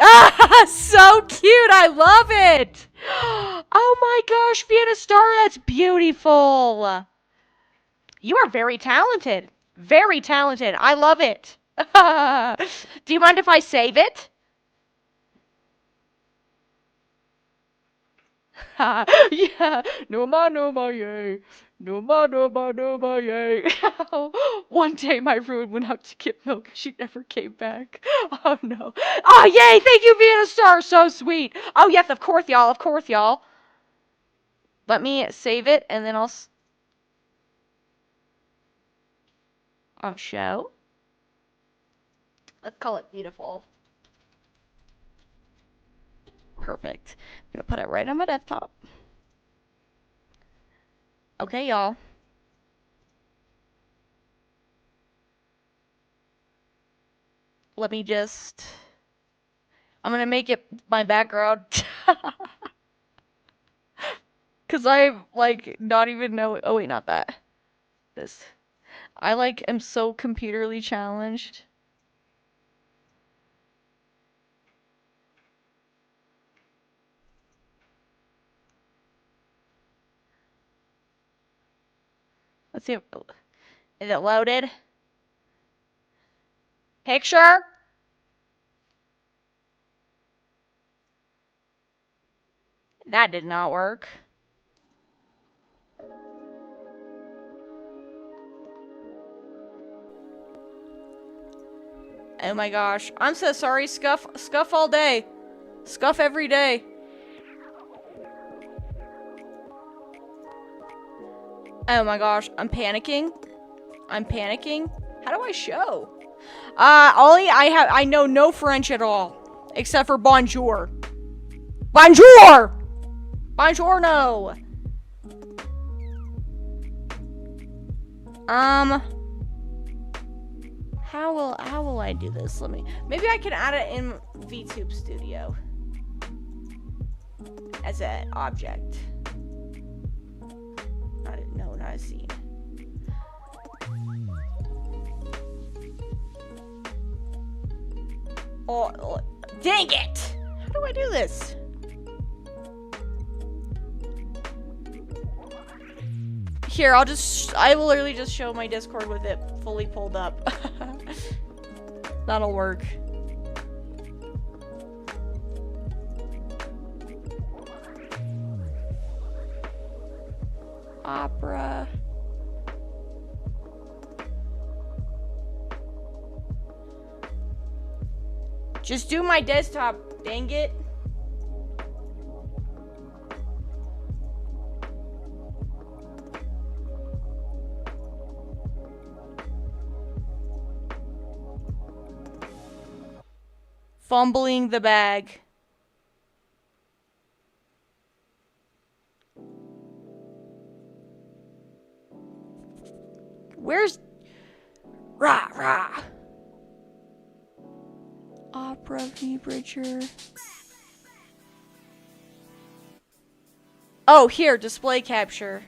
Ah, so cute. I love it. Oh my gosh, Vienna Star, that's beautiful. You are very talented. Very talented. I love it. Do you mind if I save it? Yeah. No ma, yay. No ma, yay. One day my ruin went out to get milk. She never came back. Oh, no. Oh, yay. Thank you, Vienna Star. So sweet. Oh, yes, of course, y'all. Of course, y'all. Let me save it, and then I'll show. Let's call it beautiful. Perfect. I'm going to put it right on my desktop. Okay, y'all. Let me just... I'm going to make it my background. Cause I like not even know. Oh wait, not that. This. I like am so computerly challenged. Let's see. Is it loaded? Picture? That did not work. Oh my gosh. I'm so sorry. Scuff all day. Scuff every day. Oh my gosh. I'm panicking. I'm panicking. How do I show? Ollie, I know no French at all. Except for bonjour. Bonjour! Bonjour, no. How will I do this? Maybe I can add it in VTube Studio as an object. Not a scene. Oh, dang it! How do I do this? Here, I will literally just show my Discord with it fully pulled up. That'll work. Opera. Just do my desktop, dang it. Fumbling the bag. Where's Rah? Opera V-Bridger. Oh, here, display capture.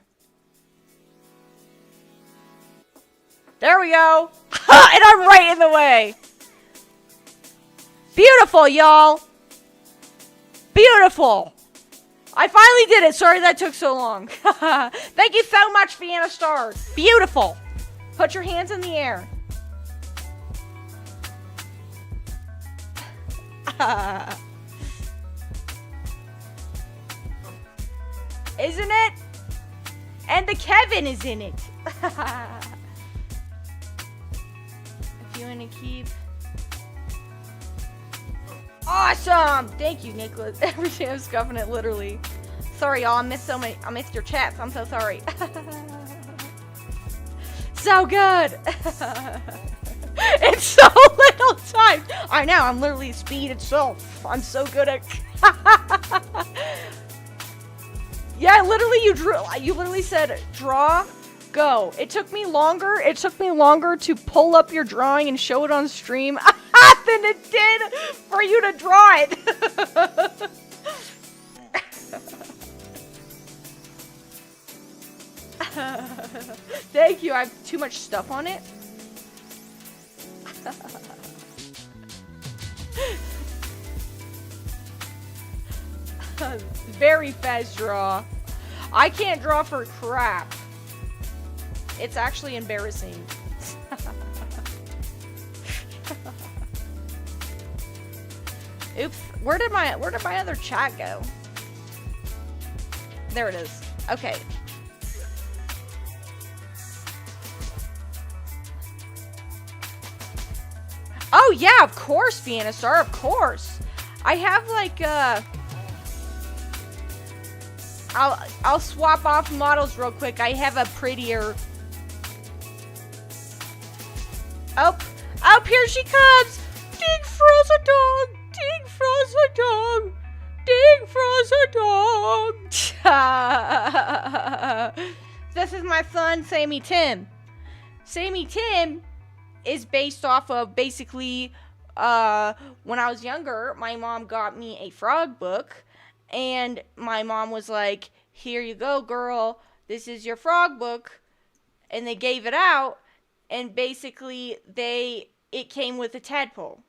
There we go. And I'm right in the way. Beautiful, y'all. Beautiful. I finally did it. Sorry that took so long. Thank you so much, Vienna Star. Beautiful. Put your hands in the air. Isn't it? And the Kevin is in it. If you want to keep... Awesome! Thank you, Nicholas. Every day I'm scuffing it, literally. Sorry, y'all. I missed your chats. I'm so sorry. So good. It's so little time. I know. I'm literally speed itself. I'm so good at. Yeah, literally, you literally said draw, go. It took me longer. It took me longer to pull up your drawing and show it on stream than it did for you to draw it. Thank you. I have too much stuff on it. Very fast draw. I can't draw for crap. It's actually embarrassing. Oops. Where did my other chat go? There it is. Okay. Oh yeah, of course, Vienna Star, of course. I have like I'll swap off models real quick. I have a prettier. Oh, here she comes. Ding froze a dog. Ding froze a dog. Ding froze a dog. This is my son, Sammy Tim. Sammy Tim is based off of basically when I was younger, my mom got me a frog book, and my mom was like, here you go, girl. This is your frog book. And they gave it out, and basically it came with a tadpole.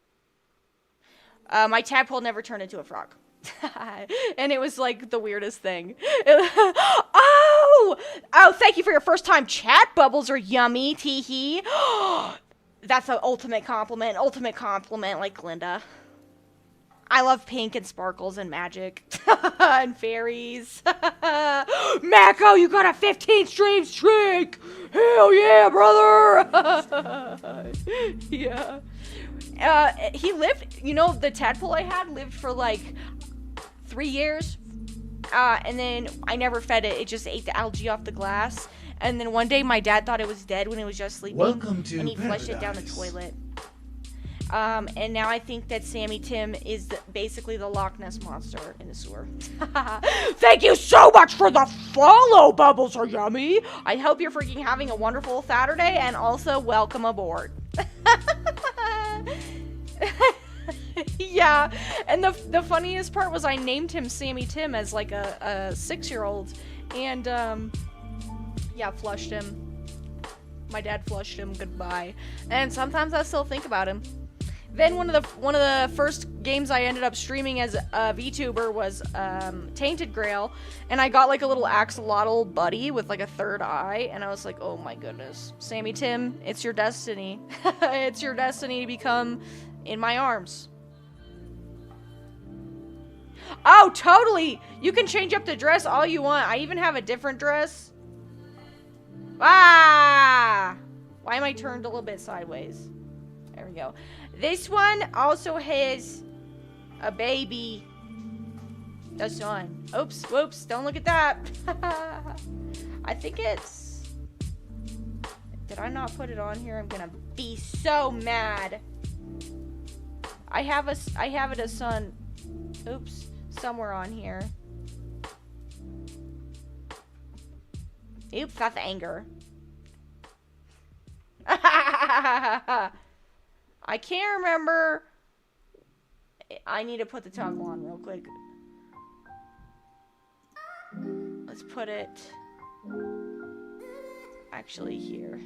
My tadpole never turned into a frog. And it was like the weirdest thing. Oh, thank you for your first time chat. Bubbles are yummy. Teehee. That's an ultimate compliment. Ultimate compliment, like Linda. I love pink and sparkles and magic. And fairies. Mako, you got a 15 stream streak. Hell yeah, brother. Yeah. He lived, the tadpole I had lived for like 3 years. And then I never fed it. It just ate the algae off the glass. And then one day my dad thought it was dead when it was just sleeping. Welcome to and he flushed it down the toilet. And now I think that Sammy Tim is basically the Loch Ness Monster in the sewer. Thank you so much for the follow, Bubbles are yummy. I hope you're freaking having a wonderful Saturday, and also welcome aboard. Yeah, and the funniest part was I named him Sammy Tim as like a 6-year-old, and yeah, flushed him. My dad flushed him goodbye, and sometimes I still think about him. Then one of the first games I ended up streaming as a VTuber was Tainted Grail, and I got like a little axolotl buddy with like a third eye, and I was like, oh my goodness, Sammy Tim, it's your destiny. It's your destiny to become in my arms. Oh, totally! You can change up the dress all you want. I even have a different dress. Ah! Why am I turned a little bit sideways? There we go. This one also has a baby. This one. Oops, whoops, don't look at that. I think it's... Did I not put it on here? I'm gonna be so mad. I have it a son. Oops, somewhere on here. Oops, that's anger. I can't remember. I need to put the toggle on real quick. Let's put it actually here.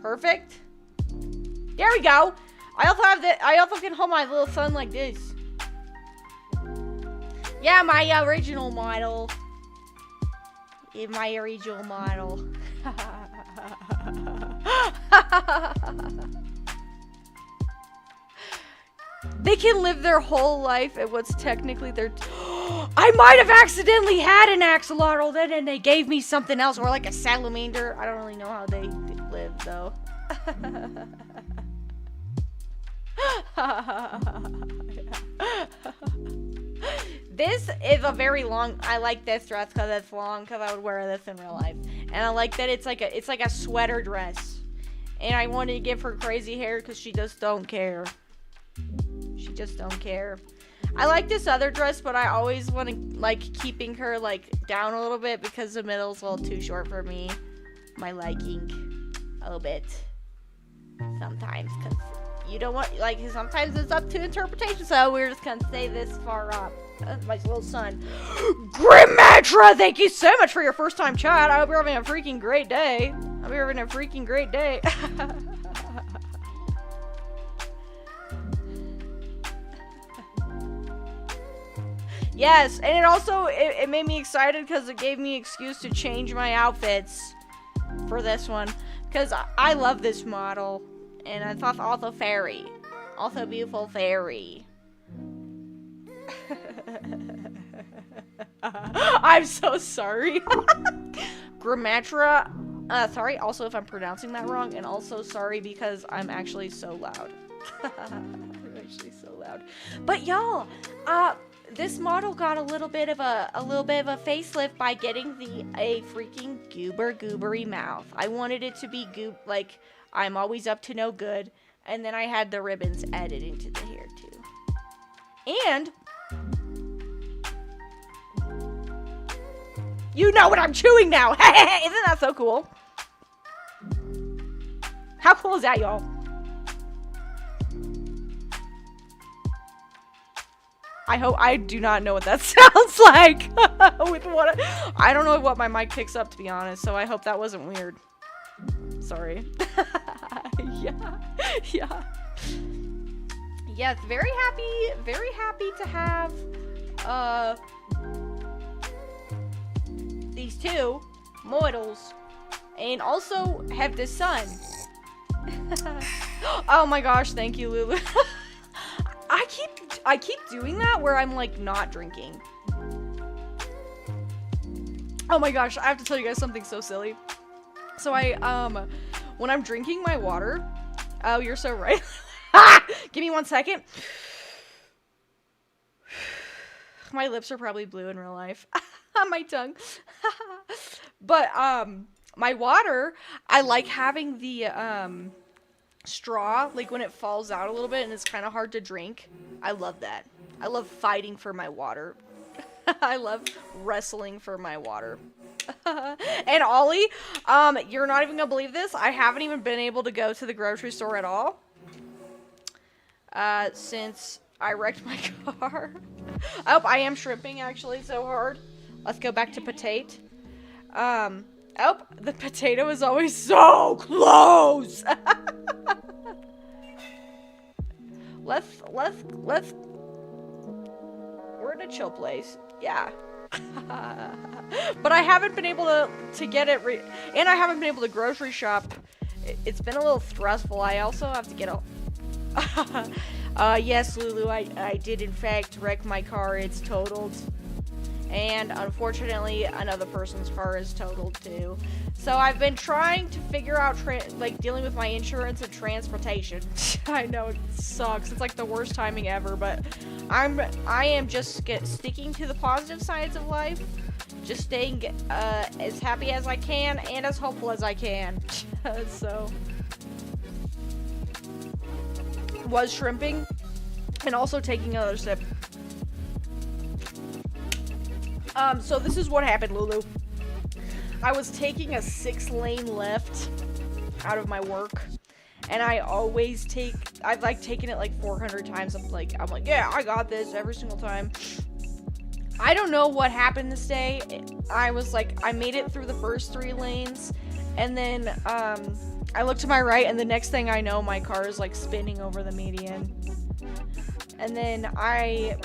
Perfect. There we go. I also can hold my little son like this. Yeah, my original model. My original model. They can live their whole life at what's technically their... I might have accidentally had an axolotl then, and they gave me something else, or like a salamander. I don't really know how they live, though. This is a very long... I like this dress because it's long, because I would wear this in real life. And I like that it's like a sweater dress. And I wanted to give her crazy hair because she just don't care. She just don't care. I like this other dress, but I always want to like keeping her like down a little bit because the middle's a little too short for me. My liking. A little bit. Sometimes, because you don't want... Like, sometimes it's up to interpretation, so we're just gonna stay this far up. My little son. Grimatra, thank you so much for your first time chat. I hope you're having a freaking great day. I hope you're having a freaking great day. Yes, and it also, it made me excited because it gave me an excuse to change my outfits for this one. Because I love this model. And I thought also fairy. Also beautiful fairy. I'm so sorry. Gramatra. Sorry also if I'm pronouncing that wrong. And also sorry because I'm actually so loud. I'm actually so loud. But y'all, this model got a little bit of a facelift by getting a freaking goobery mouth. I wanted it to be like I'm always up to no good, and then I had the ribbons added into the hair too. And you know what I'm chewing now. Isn't that so cool? How cool is that, y'all? I do not know what that sounds like. With what I don't know what my mic picks up, to be honest, so I hope that wasn't weird. Sorry. Yeah. Yeah. Yes, very happy to have these two models and also have this son. Oh my gosh, thank you, Lulu. I keep doing that where I'm like not drinking. Oh my gosh, I have to tell you guys something so silly. So when I'm drinking my water, oh, you're so right. Give me 1 second. My lips are probably blue in real life. My tongue. But my water, I like having the straw, like when it falls out a little bit and it's kind of hard to drink. I love that. I love fighting for my water. I love wrestling for my water. And Ollie, you're not even gonna believe this. I haven't even been able to go to the grocery store at all since I wrecked my car. Oh, I am shrimping actually so hard. Let's go back to potato. Oh, the potato is always so close. Let's we're in a chill place. Yeah. But I haven't been able to get it and I haven't been able to grocery shop. It's been a little stressful. I also have to get a yes, Lulu, I did in fact wreck my car. It's totaled. And unfortunately, another person's car is totaled too. So I've been trying to figure out, dealing with my insurance and transportation. I know it sucks. It's like the worst timing ever, but I am just sticking to the positive sides of life. Just staying as happy as I can and as hopeful as I can. So, was shrimping and also taking another sip. So this is what happened, Lulu. I was taking a 6-lane left out of my work, and I've like taken it like 400 times. I'm like, yeah, I got this every single time. I don't know what happened this day. I was like, I made it through the first 3 lanes, and then I looked to my right, and the next thing I know, my car is like spinning over the median. And then I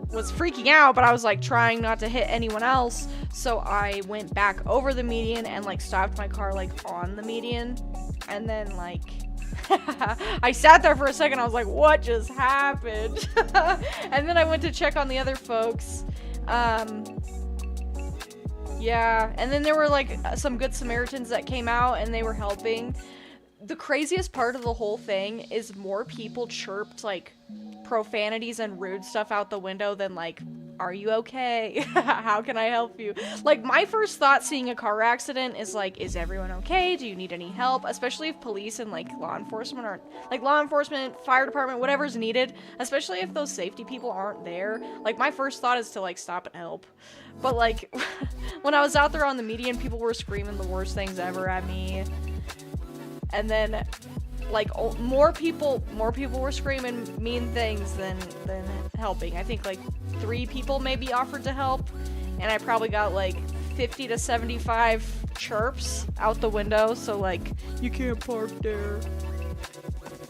was freaking out, but I was like trying not to hit anyone else, so I went back over the median and like stopped my car like on the median, and then like I sat there for a second. I was like, what just happened? And then I went to check on the other folks. Yeah, and then there were like some good Samaritans that came out and they were helping. The craziest part of the whole thing is more people chirped like profanities and rude stuff out the window than like, are you okay? How can I help you? Like, my first thought seeing a car accident is like, is everyone okay? Do you need any help? Especially if police and like law enforcement aren't, like law enforcement, fire department, whatever's needed, especially if those safety people aren't there. Like, my first thought is to like stop and help. But like when I was out there on the median, people were screaming the worst things ever at me. And then like more people were screaming mean things than helping. I think like 3 people maybe offered to help, and I probably got like 50 to 75 chirps out the window. So like, you can't park there,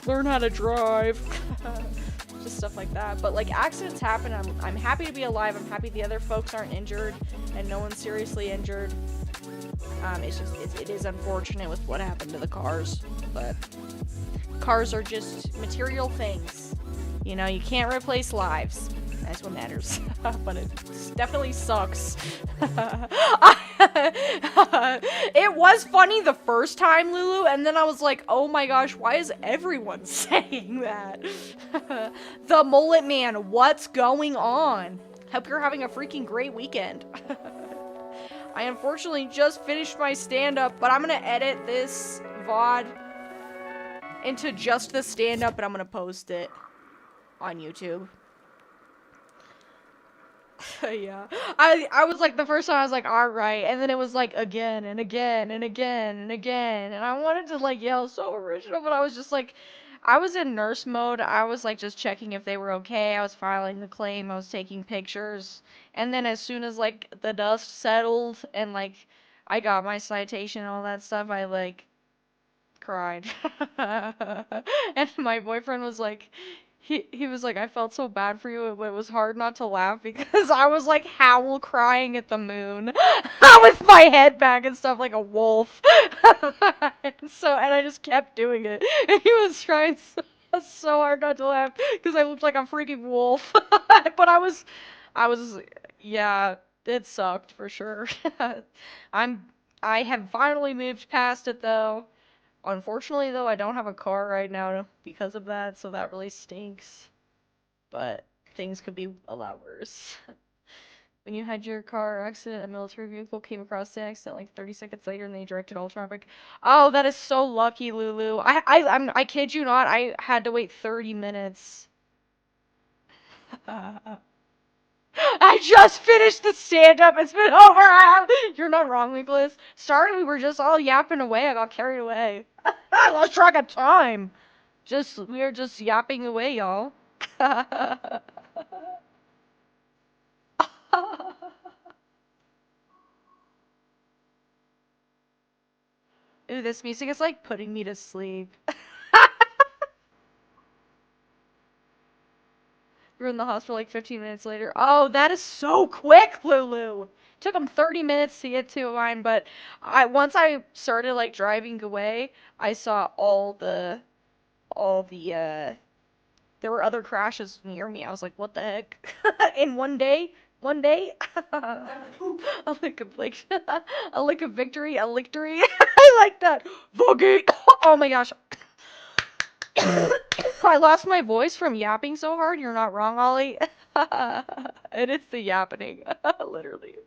learn how to drive. Just stuff like that. But like, accidents happen. I'm happy to be alive. I'm happy the other folks aren't injured and no one's seriously injured. It's just, it is unfortunate with what happened to the cars, but cars are just material things. You know, you can't replace lives. That's what matters. But it definitely sucks. It was funny the first time, Lulu, and then I was like, oh my gosh, why is everyone saying that? The Mullet Man, what's going on? Hope you're having a freaking great weekend. I unfortunately just finished my stand-up, but I'm gonna edit this VOD into just the stand-up, and I'm gonna post it on YouTube. Yeah. I was like the first time I was like, all right, and then it was like again and again and again and again, and I wanted to like yell so original, but I was just like, I was in nurse mode. I was like just checking if they were okay. I was filing the claim. I was taking pictures, and then as soon as like the dust settled and like I got my citation and all that stuff, I like cried. And my boyfriend was like, he was like, I felt so bad for you, but it was hard not to laugh because I was like howl crying at the moon with my head back and stuff like a wolf. And I just kept doing it. And he was trying so hard not to laugh because I looked like a freaking wolf. But I was, yeah, it sucked for sure. I'm, I have finally moved past it though. Unfortunately, though, I don't have a car right now because of that, so that really stinks. But things could be a lot worse. When you had your car accident, a military vehicle came across the accident like 30 seconds later and they directed all traffic. Oh, that is so lucky, Lulu. I kid you not, I had to wait 30 minutes. I just finished the stand-up. It's been over. You're not wrong, Nicholas. Sorry, we were just all yapping away. I got carried away. I lost track of time. We were just yapping away, y'all. Ooh, this music is like putting me to sleep. We were in the hospital like 15 minutes later. Oh, that is so quick, Lulu. Took them 30 minutes to get to mine, but once I started like driving away, I saw all the there were other crashes near me. I was like, what the heck? In one day, a lick of like, a lick of victory, a lictory. I like that. Boogie. Oh my gosh. I lost my voice from yapping so hard. You're not wrong, Ollie. And it's the yapping, literally.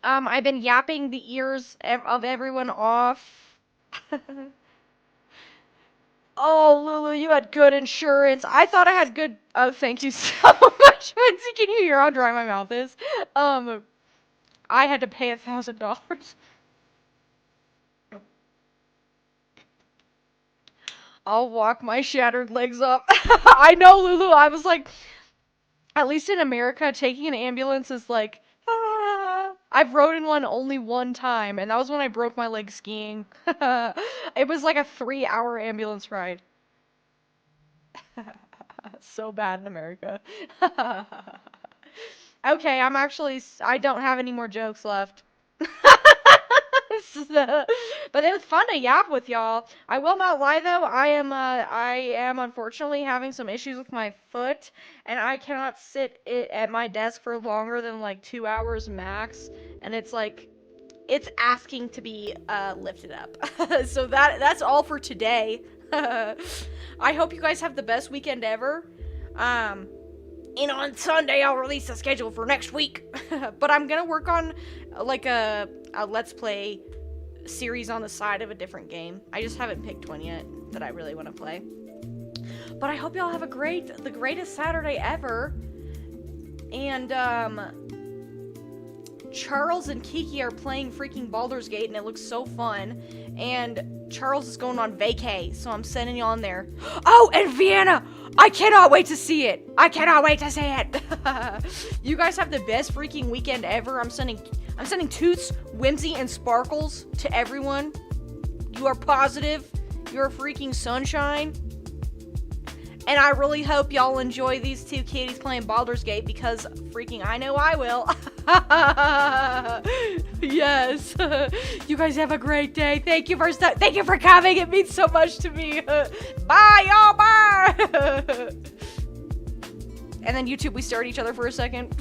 I've been yapping the ears of everyone off. Oh, Lulu, you had good insurance. I thought I had good. Oh, thank you so much, Lindsay. Can you hear how dry my mouth is? I had to pay $1,000. I'll walk my shattered legs up. I know, Lulu. I was like, at least in America, taking an ambulance is like, ah. I've rode in one only one time, and that was when I broke my leg skiing. It was like a 3-hour ambulance ride. So bad in America. Okay, I don't have any more jokes left. But it was fun to yap with y'all. I will not lie though, I am unfortunately having some issues with my foot, and I cannot sit at my desk for longer than like 2 hours max, and it's like, it's asking to be lifted up. So that's all for today. I hope you guys have the best weekend ever. And on Sunday I'll release the schedule for next week. But I'm gonna work on like a let's play series on the side of a different game. I just haven't picked one yet that I really want to play. But I hope y'all have the greatest Saturday ever. And Charles and Kiki are playing freaking Baldur's Gate, and it looks so fun. And Charles is going on vacay, so I'm sending you on there. Oh, and Vienna! I cannot wait to see it! I cannot wait to see it! You guys have the best freaking weekend ever. I'm sending toots, whimsy, and sparkles to everyone. You are positive. You're freaking sunshine. And I really hope y'all enjoy these two kitties playing Baldur's Gate, because freaking I know I will. Yes. You guys have a great day. Thank you for coming. It means so much to me. Bye, y'all. Bye. And then YouTube, we stare at each other for a second.